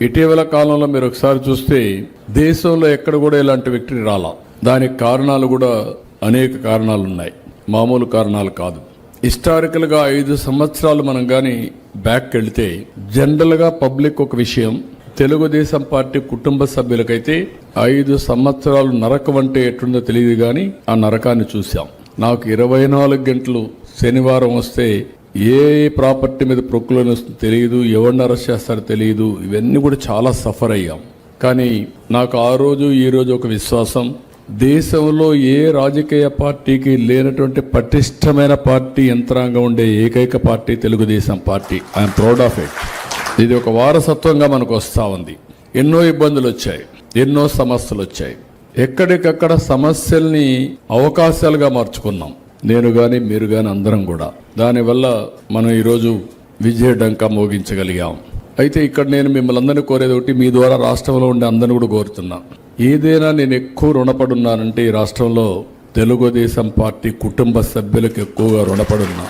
ఇటీవల కాలంలో మీరు ఒకసారి చూస్తే దేశంలో ఎక్కడ కూడా ఇలాంటి విక్టరీ రాలా. దానికి కారణాలు కూడా అనేక కారణాలు ఉన్నాయి, మామూలు కారణాలు కాదు. హిస్టారికల్ గా 5 సంవత్సరాలు మనం గాని బ్యాక్ వెళ్తే జనరల్ గా పబ్లిక్ ఒక విషయం, తెలుగుదేశం పార్టీ కుటుంబ సభ్యులకైతే 5 సంవత్సరాలు నరకం అంటే ఎట్లుందో తెలియదు గాని ఆ నరకాన్ని చూసాం. నాకు 24 గంటలు శనివారం వస్తే ఏ ప్రాపర్టీ మీద ప్రొక్లోన్ వస్తుందో తెలియదు, ఎవరిని అరెస్ట్ చేస్తారో తెలియదు. ఇవన్నీ కూడా చాలా సఫర్ అయ్యాం. కానీ నాకు ఆ రోజు ఈ రోజు ఒక విశ్వాసం, దేశంలో ఏ రాజకీయ పార్టీకి లేనటువంటి పటిష్టమైన పార్టీ యంత్రాంగం ఉండే ఏకైక party Telugu Desam party. I'm proud of it. ఇది ఒక వారసత్వంగా మనకు వస్తూ ఉంది. ఎన్నో ఇబ్బందులు వచ్చాయి, ఎన్నో సమస్యలు వచ్చాయి. ఎక్కడికక్కడ సమస్యల్ని అవకాశాలుగా మార్చుకున్నాం, నేను గాని మీరు గాని అందరం కూడా. దానివల్ల మనం ఈరోజు విజయ డంకా మోగించగలిగాం. అయితే ఇక్కడ నేను మిమ్మల్ని అందరినీ కోరేది ఒకటి, మీ ద్వారా రాష్ట్రంలో ఉండే అందరిని కూడా కోరుతున్నా, ఏదైనా నేను ఎక్కువ రుణపడున్నానంటే ఈ రాష్ట్రంలో తెలుగుదేశం పార్టీ కుటుంబ సభ్యులకు ఎక్కువగా రుణపడున్నా.